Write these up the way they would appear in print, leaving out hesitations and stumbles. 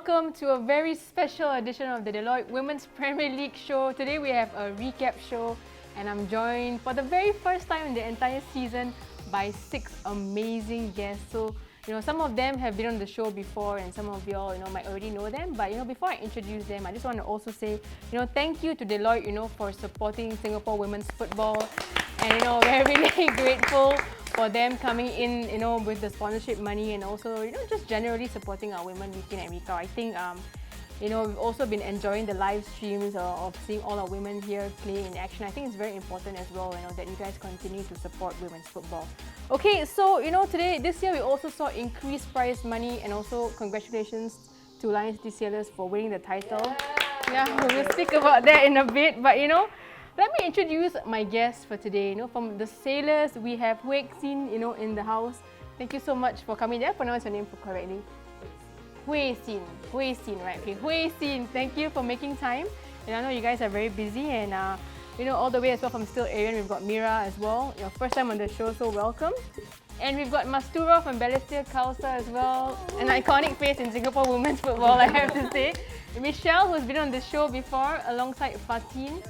welcome to a very special edition of the Deloitte Women's Premier League show. Today we have a recap show and I'm joined for the very first time in the entire season by 6 amazing guests. So, some of them have been on the show before and some of y'all, might already know them. But, before I introduce them, I just want to also say, thank you to Deloitte, for supporting Singapore women's football. And, we're really grateful for them coming in, with the sponsorship money and also, just generally supporting our women week in and week out. I think, we've also been enjoying the live streams of seeing all our women here play in action. I think it's very important as well, that you guys continue to support women's football. Okay, so, this year we also saw increased prize money and also congratulations to Lions D Sailors for winning the title. Yeah, we'll speak about that in a bit, but, let me introduce my guests for today. From the Sailors, we have Hui Xin, in the house. Thank you so much for coming. Did I pronounce your name correctly? Hui Xin, right? Okay, Hui Xin, thank you for making time. And I know you guys are very busy and all the way as well from still Aerion, we've got Mira as well. Your first time on the show, so welcome. And we've got Mastura from Balestier, Khalsa as well. An iconic face in Singapore women's football, I have to say. Michelle, who's been on the show before, alongside Fatin.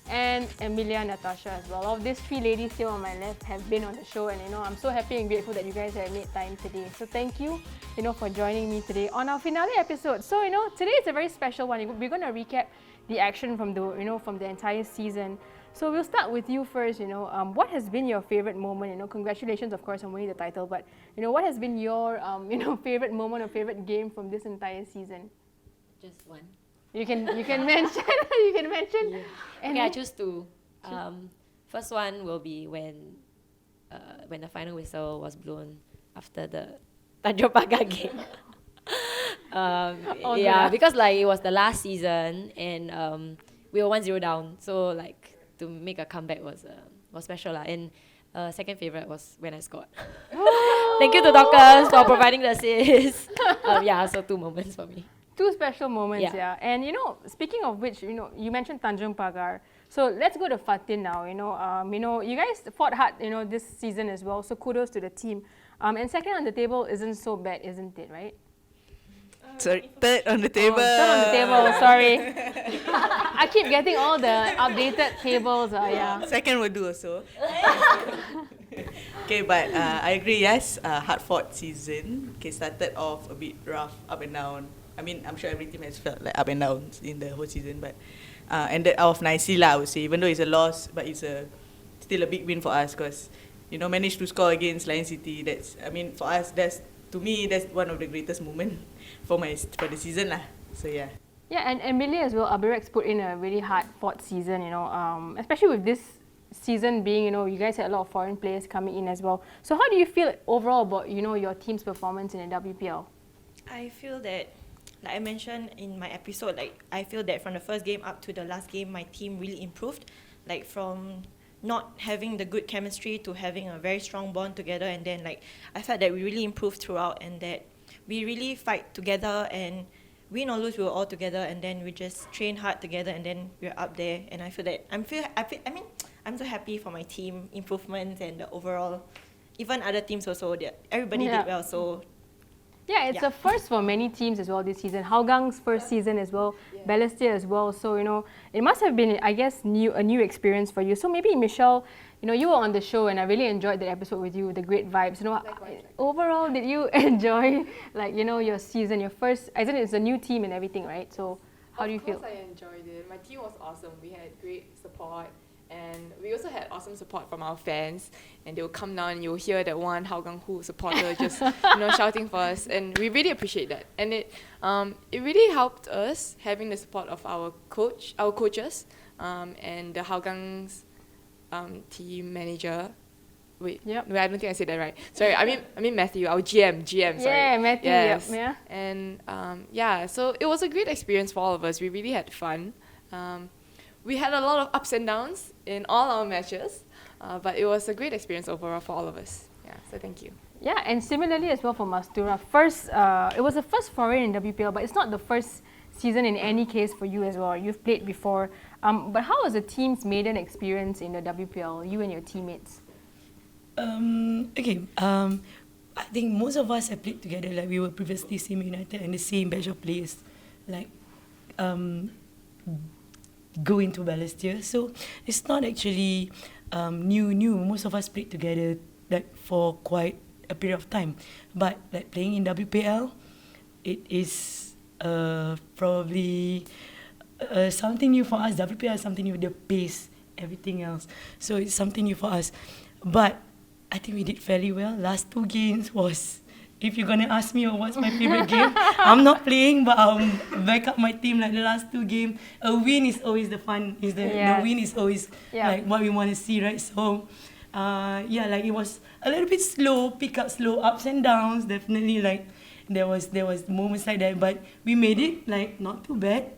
And Emilia Natasha as well. All of these 3 ladies here on my left have been on the show and I'm so happy and grateful that you guys have made time today. So thank you, for joining me today on our finale episode. So, today is a very special one. We're going to recap the action from the, from the entire season. So we'll start with you first, what has been your favorite moment? Congratulations, of course, on winning the title, but, what has been your, favorite moment or favorite game from this entire season? Just one. You can mention. You can mention. Yeah. Okay, I choose 2. First one will be when the final whistle was blown after the Tanjong Pagar game. Because it was the last season and we were 1-0 down, so to make a comeback was special lah. And second favorite was when I scored. Thank you to Dorcas for providing the assist. So 2 moments for me. 2 special moments, yeah. And speaking of which, you mentioned Tanjong Pagar. So let's go to Fatin now. You guys fought hard, this season as well. So kudos to the team. And second on the table isn't so bad, isn't it? Right? Sorry, third on the table. Third on the table. Sorry. I keep getting all the updated tables. Second will do also. Okay, but I agree. Yes, hard-fought season. Okay, started off a bit rough, up and down. I mean, I'm sure every team has felt like up and down in the whole season, but ended off nicely lah, I would say. Even though it's a loss, but it's still a big win for us because, managed to score against Lion City. For us, that's one of the greatest moments for the season lah. So yeah. Yeah, and Emilia as well, Albirex put in a really hard-fought season, especially with this season being, you guys had a lot of foreign players coming in as well. So how do you feel overall about, your team's performance in the WPL? I feel that, like I mentioned in my episode, I feel that from the first game up to the last game, my team really improved. From not having the good chemistry to having a very strong bond together, and then I felt that we really improved throughout, and that we really fight together, and win or lose, we were all together, and then we just train hard together, and then we're up there. And I feel that I'm so happy for my team improvements and the overall, even other teams also. Everybody did well, so. Yeah, it's a first for many teams as well this season. Hougang's first season as well, Balestier as well. So, it must have been, I guess, a new experience for you. So maybe, Michelle, you were on the show and I really enjoyed the episode with you, the great vibes. Likewise. Overall, did you enjoy, your season, your first, as in it's a new team and everything, right? So how do you feel? Of course I enjoyed it. My team was awesome. We had great support. And we also had awesome support from our fans, and they will come down and you'll hear that one Hougang Hu supporter just shouting for us, and we really appreciate that. And it really helped us having the support of our coaches, and the Hougang's team manager. Wait, I don't think I said that right. Sorry, I mean Matthew, our GM. Sorry. Yeah, Matthew. Yes. Yep, yeah. And so it was a great experience for all of us. We really had fun. We had a lot of ups and downs in all our matches, but it was a great experience overall for all of us. Yeah, so thank you. Yeah, and similarly as well for Mastura. It was the first foray in WPL, but it's not the first season in any case for you as well. You've played before. But how was the team's maiden experience in the WPL, you and your teammates? I think most of us have played together. We were previously same United and the same batch of players. like go into Balestier. So it's not actually new. Most of us played together like for quite a period of time. But like playing in WPL, it is probably something new for us. WPL is something new, the pace, everything else. So it's something new for us. But I think we did fairly well. Last 2 games was, if you're gonna ask me what's my favorite game, I'm not playing, but I'll back up my team. Like the last 2 games, a win is always the fun. The win is always like what we want to see, right? So, like it was a little bit slow, slow ups and downs. Definitely, like there was moments like that, but we made it. Like not too bad.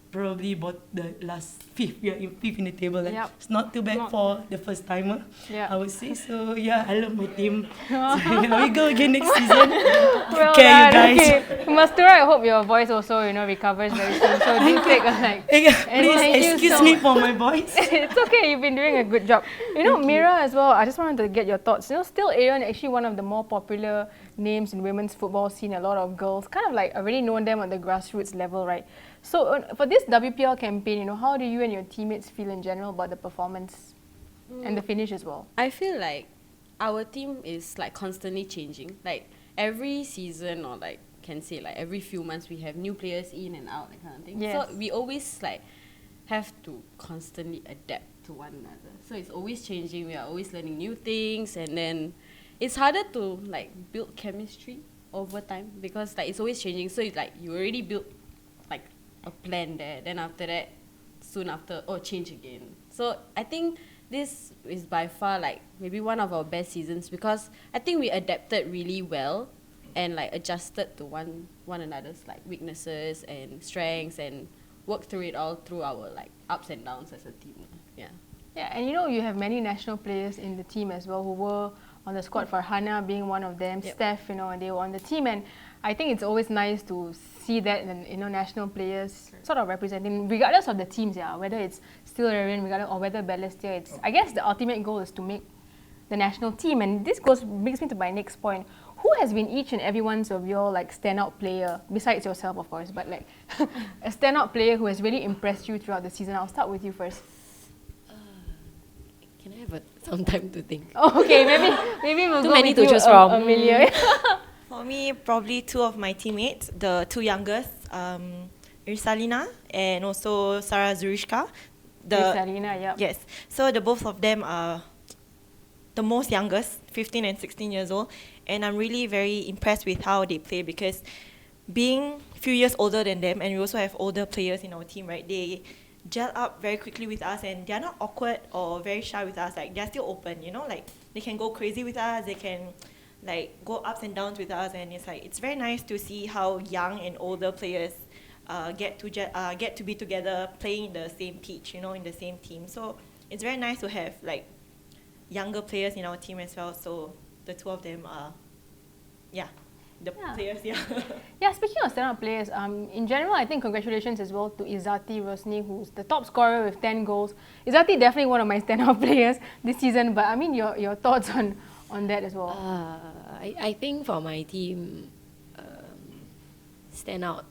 Probably about the last fifth in the table. Like, it's not too bad for the first timer, I would say. So I love my team. So here we go again next season. Well Take care, done. you guys. Okay, Mastura, I hope your voice also recovers very soon. So do take Please excuse me for my voice. It's okay, you've been doing a good job. Mira as well, I just wanted to get your thoughts. Still Aerion actually one of the more popular names in women's football scene. A lot of girls kind of like already know them on the grassroots level, right? So for this WPL campaign, how do you and your teammates feel in general about the performance and the finish as well? I feel like our team is like constantly changing. Like every season, or like can say like every few months, we have new players in and out, that kind of thing. Yes. So we always like have to constantly adapt to one another. So it's always changing. We are always learning new things, and then it's harder to like build chemistry over time because like it's always changing. So it's like you already built like a plan there, then after that soon after change again. So I think this is by far like maybe one of our best seasons because I think we adapted really well and like adjusted to one another's like weaknesses and strengths and worked through it all through our like ups and downs as a team. And you have many national players in the team as well who were on the squad, for Hana being one of them, Steph, and they were on the team, and I think it's always nice to see that national players sort of representing, regardless of the teams, whether it's still Aerion, or whether Balestier. I guess the ultimate goal is to make the national team, and this brings me to my next point. Who has been each and every one of your like standout player, besides yourself of course, but like a standout player who has really impressed you throughout the season? I'll start with you first. Can I have some time to think? Okay, maybe we'll Too go many with to choose from. Amelia. For me, probably 2 of my teammates, the 2 youngest, Ursalina and also Sarah Zurishka. Salina, Yes. So the both of them are the most youngest, 15 and 16 years old, and I'm really very impressed with how they play because being a few years older than them, and we also have older players in our team, right? They gel up very quickly with us, and they're not awkward or very shy with us. Like they're still open, like they can go crazy with us. They can like go ups and downs with us, and it's very nice to see how young and older players get to be together playing in the same pitch, in the same team. So it's very nice to have like younger players in our team as well. So the 2 of them are players. Speaking of standout players, in general, I think congratulations as well to Izzati Rosni, who's the top scorer with 10 goals. Izzati definitely one of my standout players this season, but I mean your thoughts on that as well. I think for my team, stand out.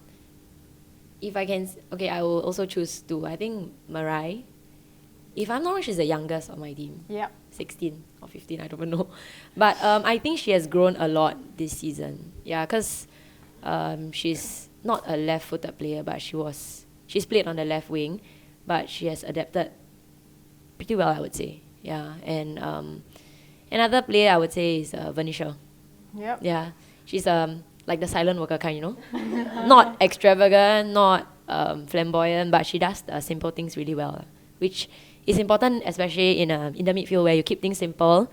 If I can, I will also choose 2. I think Mira. If I'm not wrong, she's the youngest of my team. 16 or 15, I don't even know. But I think she has grown a lot this season. Because she's not a left-footed player, but she's played on the left wing, but she has adapted pretty well, I would say. And another player I would say is Venetia. She's like the silent worker kind, not extravagant, not flamboyant, but she does the simple things really well, which is important, especially in the midfield where you keep things simple.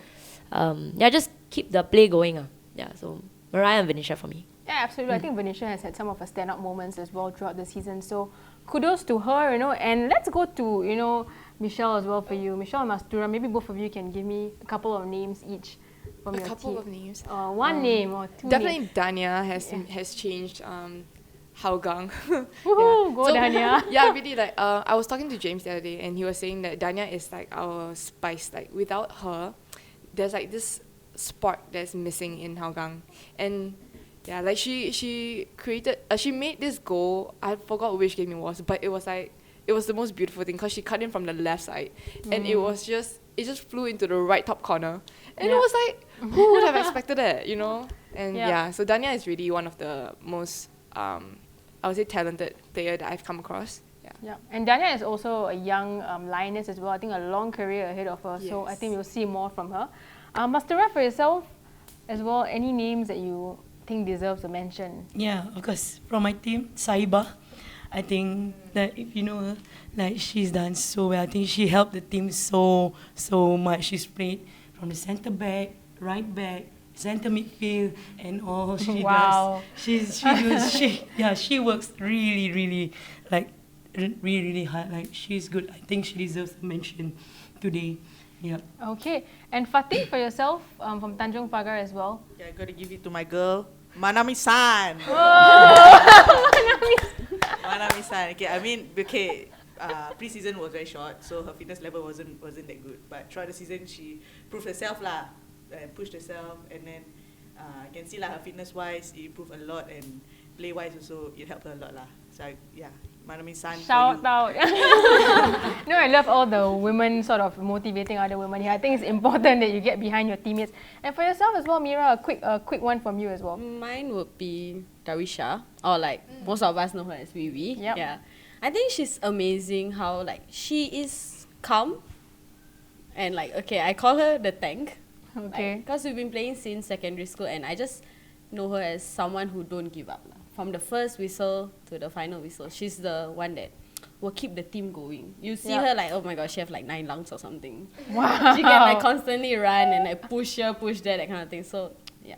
Just keep the play going. So Mira and Venetia for me. Absolutely. I think Venetia has had some of her stand-up moments as well throughout the season. So kudos to her, and let's go to, Michelle as well for you. Michelle and Mastura, maybe both of you can give me a couple of names each from your team. A couple of names. One name or 2 Definitely names. Dania has changed Hougang. Woohoo, go Dania. Really like I was talking to James the other day and he was saying that Dania is like our spice. Like without her, there's like this spark that's missing in Hougang. And Yeah, like she created, she made this goal. I forgot which game it was, but it was like, it was the most beautiful thing because she cut in from the left side, and it just flew into the right top corner, and it was like, who would have expected it, you know? And so Dania is really one of the most, I would say, talented player that I've come across. Yeah, and Dania is also a young lioness as well. I think a long career ahead of her, so I Yes. think we'll see more from her. Mastura, for yourself as well, any names that you think deserves a mention? Yeah, of course. From my team, Saiba. I think that if you know her, like she's done so well. I think she helped the team so much. She's played from the centre back, right back, centre midfield, and all she Wow. does. She works really like really hard. Like she's good. I think she deserves a mention today. Yeah. Okay, and Fatin, for yourself, from Tanjong Pagar as well. Yeah, I gotta give it to my girl, Manami-san. Manami-san. Okay, I mean, pre-season was very short, so her fitness level wasn't that good. But throughout the season, she proved herself lah, and pushed herself, and then I can see lah, her fitness-wise, it improved a lot, and play-wise also, it helped her a lot lah. So Manami-san, Shout out. No, I love all the women sort of motivating other women here. I think it's important that you get behind your teammates. And for yourself as well, Mira, a quick one from you as well. Mine would be Darisha, or like most of us know her as Vivi. Yep. Yeah, I think she's amazing. How like she is calm, and like I call her the tank. Okay. Because we've been playing since secondary school, and I just know her as someone who don't give up. From the first whistle to the final whistle, she's the one that will keep the team going. You see her like, oh my gosh, she have like 9 lungs or something. Wow. She can like constantly run and like push here, push there, that kind of thing. So yeah.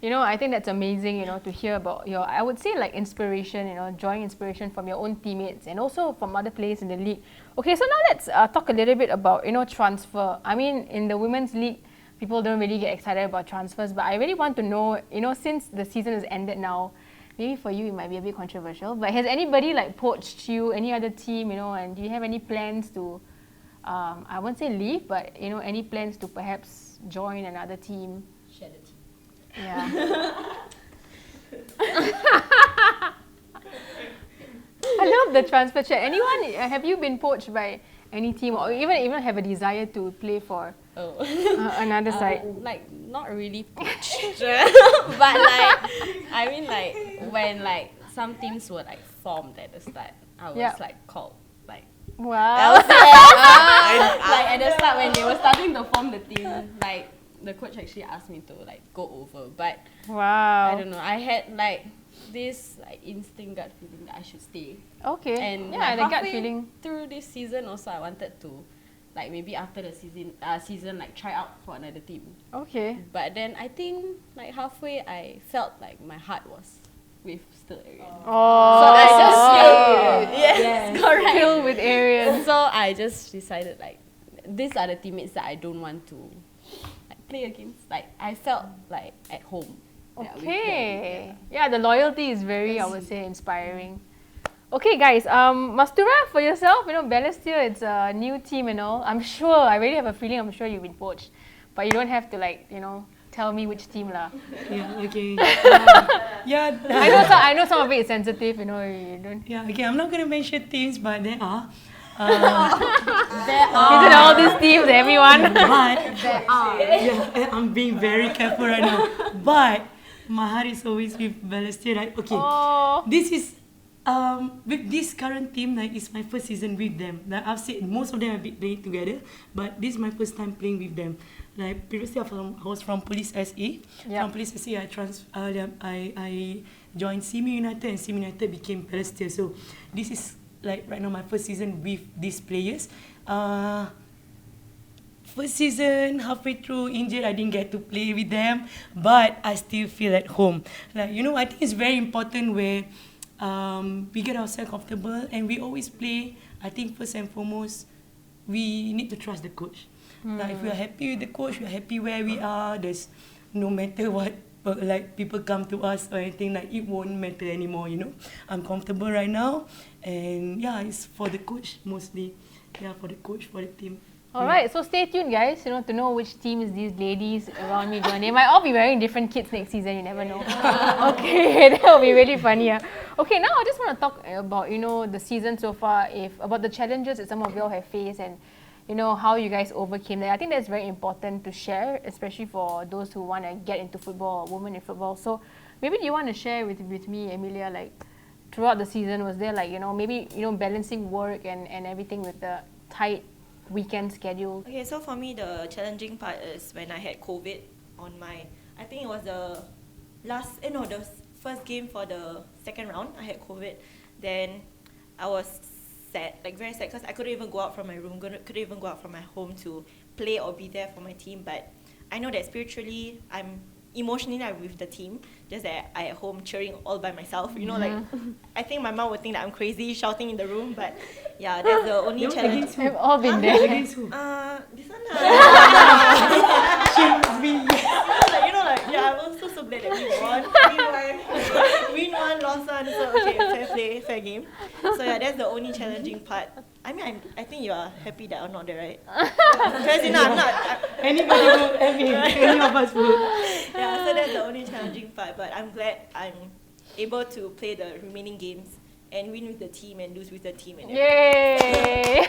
You know, I think that's amazing, you know, to hear about your, I would say like inspiration, you know, drawing inspiration from your own teammates and also from other players in the league. Okay, so now let's talk a little bit about, you know, transfer. I mean, in the women's league, people don't really get excited about transfers, but I really want to know, you know, since the season has ended now, maybe for you it might be a bit controversial, but has anybody like poached you, any other team, you know, and do you have any plans to, I won't say leave, but, you know, any plans to perhaps join another team? Share the team. Yeah. I love the transfer chat. Anyone, have you been poached by any team or even have a desire to play for another side? Like not really poached, but like I mean like when like some teams were like formed at the start, I was like called like Wow. like at the start when they were starting to form the team, like the coach actually asked me to like go over, but Wow. I don't know. I had like this like instinct gut feeling that I should stay. Okay. And yeah, like, the gut halfway feeling. through this season also I wanted to like maybe after the season like try out for another team. Okay. But then I think like halfway I felt like my heart was with still Aerion. Oh. So I just yes, correct. Still with Aerion. So I just decided like these are the teammates that I don't want to like play against. Like I felt like at home. Yeah, with them. Okay. Yeah, the loyalty is very, I would say, inspiring. Okay, guys. Mastura, for yourself, you know, Balestier, it's a new team and all. I'm sure, I really have a feeling, I'm sure you've been poached. But you don't have to, like, you know, tell me which team lah. Yeah, okay. Yeah. I know some of it is sensitive, you know, you don't. Yeah, okay. I'm not gonna mention teams, but there are. Isn't all these teams, everyone? But yeah, I'm being very careful right now. But my heart is always with Balestier, right? Okay. Oh. This is with this current team, like it's my first season with them. Like I've said, most of them have been playing together, but this is my first time playing with them. Like previously, I was from Police SE. Yeah. From Police SE, I joined Simi United, and Simi United became Balestier. So this is like right now my first season with these players. First season, halfway through, injured, I didn't get to play with them, but I still feel at home. Like, you know, I think it's very important where we get ourselves comfortable and we always play. I think first and foremost, we need to trust the coach. Like, if we are happy with the coach, we are happy where we are, there's no matter what, like people come to us or anything, like it won't matter anymore, you know. I'm comfortable right now, and yeah, it's for the coach mostly. Yeah, for the coach, for the team. Alright, so stay tuned guys, to know which teams these ladies around me join. They might all be wearing different kits next season, you never know. Okay, that will be really funny. Yeah. Okay, now I just want to talk about, the season so far, about the challenges that some of y'all have faced and, how you guys overcame that. I think that's very important to share, especially for those who want to get into football or women in football. So maybe do you want to share with me, Emilia, like throughout the season, was there like, maybe, balancing work and everything with the tight weekend schedule? Okay, so for me, the challenging part is when I had COVID on I think it was the first game for the second round. I had COVID. Then I was sad, like very sad, because I couldn't even go out from my room, couldn't even go out from my home to play or be there for my team. But I know that spiritually, emotionally I'm with the team, just that I at home cheering all by myself. Like I think my mom would think that I'm crazy shouting in the room, but yeah, that's the only challenge. We've all been there. Against who? This one She must be. Yeah, I'm also so glad that we won. Win one, lost one. So okay, fair play, fair game. So yeah, that's the only challenging part. I mean, I think you are happy that I'm not there, right? Because I'm not. Anybody would, any of us would. Yeah, so that's the only challenging part. But I'm glad I'm able to play the remaining games and win with the team and lose with the team. And Yay!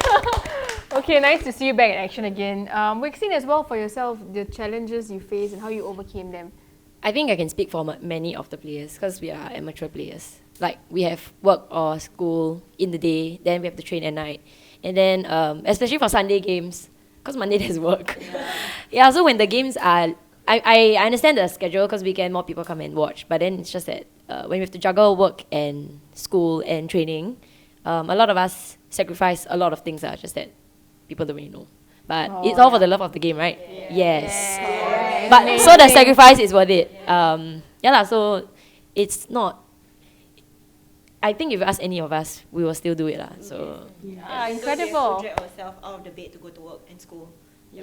Okay, nice to see you back in action again. Hui Xin as well, for yourself, the challenges you faced and how you overcame them. I think I can speak for many of the players because we are amateur players. Like, we have work or school in the day, then we have to train at night. And then, especially for Sunday games, because Monday there's work. Yeah, so when the games are... I understand the schedule because weekend more people come and watch, but then it's just that when we have to juggle work and school and training, a lot of us sacrifice a lot of things, just that people don't really know. But it's all for the love of the game, right? Yeah. Yes. Yeah. But so the sacrifice is worth it. So it's not... I think if you ask any of us, we will still do it. So incredible. So we have to drag ourselves out of the bed to go to work and school.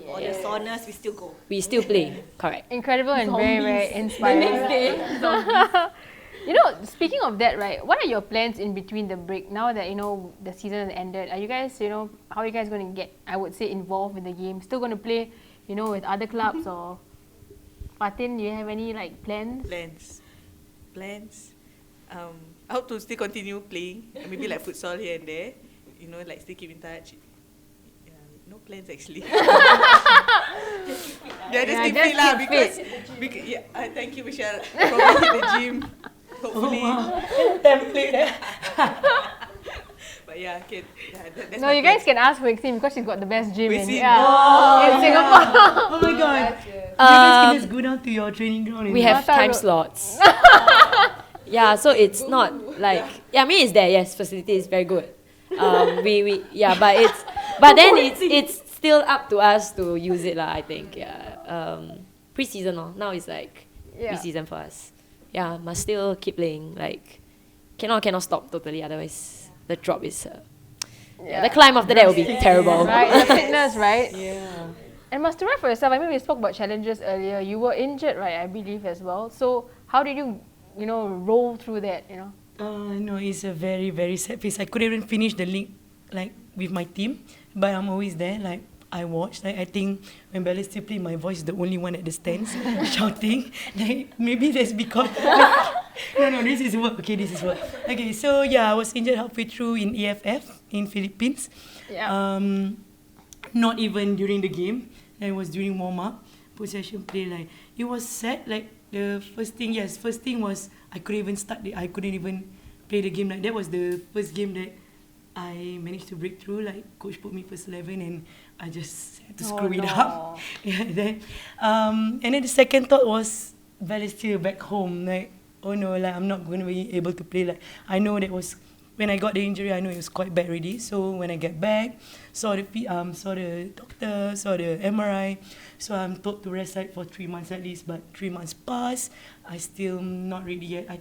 All the soreness, we still go. We still play, correct. Incredible and very, very inspiring. The next day. Speaking of that, right, what are your plans in between the break now that, the season has ended? Are you guys, how are you guys going to get, I would say, involved in the game? Still going to play, with other clubs or... Fatin, do you have any, plans? Plans. I hope to still continue playing, maybe like futsal here and there, still keep in touch. No plans actually. Just keep fit lah, because thank you, Michelle. Probably hit the gym, hopefully. Template. But yeah, okay. That's no, you guys can ask Hui Xin because she's got the best gym in Singapore. Oh my god. You guys can just go down to your training ground. We have time slots. Yeah, so it's not like... Yeah, I mean it's there, yes, facility is very good. But then it's still up to us to use it lah, I think. Yeah. Pre-season now it's like pre-season for us. Yeah, must still keep playing. Like cannot stop totally, otherwise the drop is the climb after that will be terrible. Right, the fitness, right? Yeah. And Mastura, for yourself, I mean we spoke about challenges earlier. You were injured, right? I believe as well. So how did you roll through that? No, it's a very, very sad phase. I couldn't even finish the league with my team, but I'm always there. I watch. I think when Balestier play, my voice is the only one at the stands shouting. Maybe that's because no, this is work. Okay, this is work. Okay, so yeah, I was injured halfway through in EFF in Philippines. Yeah. Not even during the game. It was during warm up, possession play. It was sad. The first thing was I couldn't even I couldn't even play the game. That was the first game that I managed to break through. Coach put me first 11 and I just had to screw it up. And then the second thought was Balestier back home. I'm not going to be able to play. I know that was when I got the injury. I know it was quite bad already. So when I get back, saw the doctor, saw the MRI. So I'm told to rest for 3 months at least. But 3 months passed. I still not ready yet. I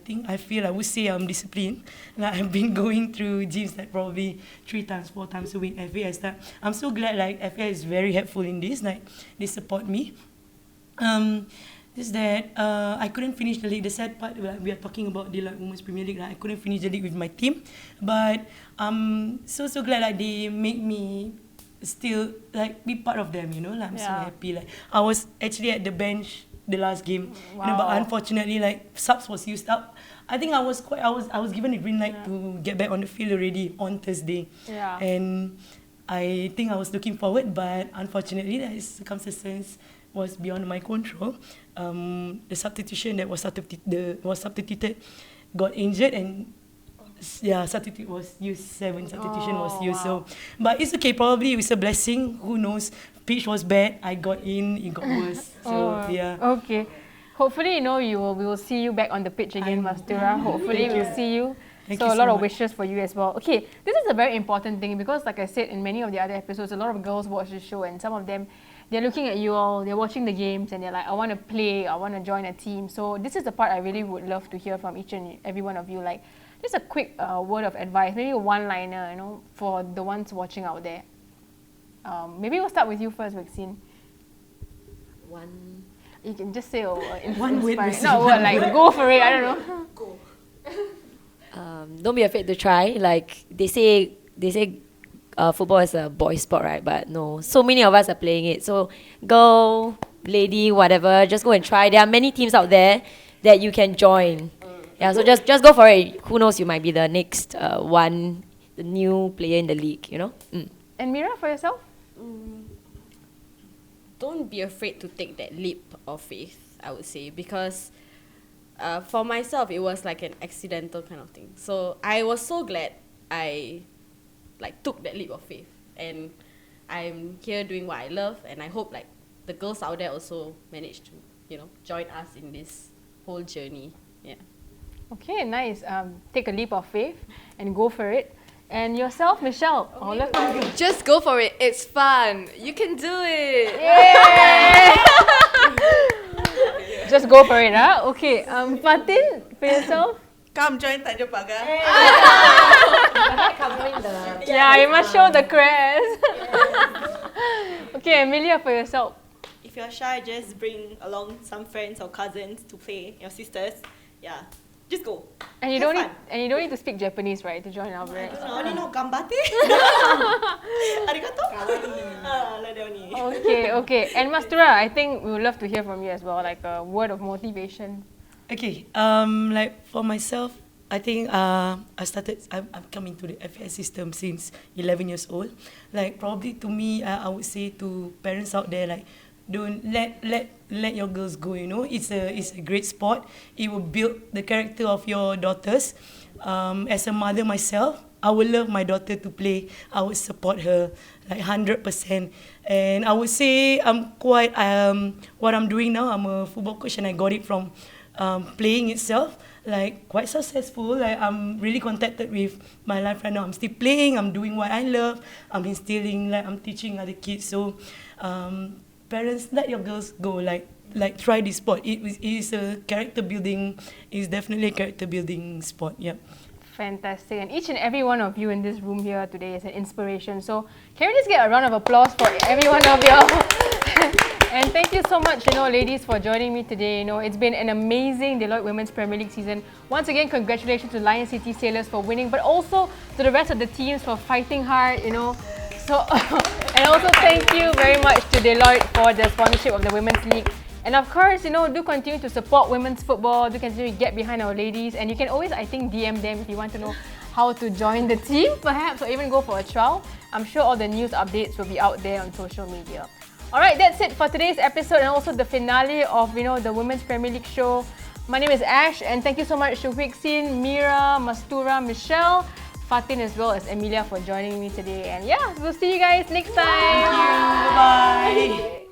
would say I'm disciplined. I've been going through gyms probably 3 times, 4 times a week. FA I'm so glad FA is very helpful in this. They support me. Just that I couldn't finish the league. The sad part, we are talking about the Women's Premier League. I couldn't finish the league with my team, but I'm so glad they make me still like be part of them, you know. Like, I'm so Yeah. happy. Like I was actually at the bench the last game, you know, but Wow. unfortunately like subs was used up. I think I was given a green light to get back on the field already on Thursday. Yeah. And I think I was looking forward, but unfortunately the circumstances was beyond my control. The substitution that was substituted got injured, and substitute was used. 7 substitution was used. Wow. So, but it's okay. Probably it's a blessing. Who knows? Pitch was bad. I got in. It got worse. So yeah. Okay. Hopefully, we will see you back on the pitch again, Mastura. Hopefully, we'll see you. Thank So you a lot so of much. wishes for you as well. Okay, this is a very important thing because, like I said in many of the other episodes, a lot of girls watch this show, and some of them, they're looking at you all, they're watching the games, and they're like, I want to play, I want to join a team. So this is the part I really would love to hear from each and every one of you. Like, just a quick word of advice, maybe a one-liner, for the ones watching out there. Maybe we'll start with you first, Hui Xin. You can just say One word, inspiring. Hui Xin, No, one like word. go for it. I don't know. Don't be afraid to try. Like they say football is a boy sport, right? But no, so many of us are playing it. So girl, lady, whatever, just go and try. There are many teams out there that you can join. Yeah, so just go for it. Who knows, you might be the next the new player in the league, you know? And Mira, for yourself? Don't be afraid to take that leap of faith, I would say, because for myself, it was like an accidental kind of thing. So I was so glad I took that leap of faith, and I'm here doing what I love, and I hope like the girls out there also manage to, join us in this whole journey. Yeah. Okay, nice. Take a leap of faith and go for it. And yourself, Michelle? All of you. Just go for it. It's fun. You can do it. Just go for it, huh? Okay. Fatin, for yourself? Come join Tanjong Pagar. Yeah, you must show the crest. Okay, Emilia, for yourself. If you're shy, just bring along some friends or cousins to play, your sisters. Yeah, just go. And you Have don't need fun. and you don't need to speak Japanese, right, to join Albirex? I only know gambate. Arigato. Like that only. Okay. And Mastura, I think we would love to hear from you as well, like a word of motivation. Okay, like for myself, I think I'm coming to the FS system since 11 years old. Like probably to me, I would say to parents out there, like don't let your girls go. It's a great sport. It will build the character of your daughters. As a mother myself, I would love my daughter to play. I would support her like 100%. And I would say I'm quite what I'm doing now. I'm a football coach, and I got it from playing itself, like quite successful. Like I'm really contented with my life right now. I'm still playing. I'm doing what I love. I'm instilling, I'm teaching other kids. So, parents, let your girls go. Like try this sport. It is a character building. It's definitely a character building sport. Yep. Fantastic. And each and every one of you in this room here today is an inspiration. So can we just get a round of applause for every one of you? And thank you so much, ladies, for joining me today. It's been an amazing Deloitte Women's Premier League season. Once again, congratulations to Lion City Sailors for winning, but also to the rest of the teams for fighting hard, So, and also thank you very much to Deloitte for the sponsorship of the Women's League. And of course, do continue to support women's football, do continue to get behind our ladies, and you can always, I think, DM them if you want to know how to join the team, perhaps, or even go for a trial. I'm sure all the news updates will be out there on social media. Alright, that's it for today's episode and also the finale of, the Women's Premier League show. My name is Ash, and thank you so much to Hui Xin, Mira, Mastura, Michelle, Fatin, as well as Emilia for joining me today. And yeah, we'll see you guys next time. Thank you. Bye.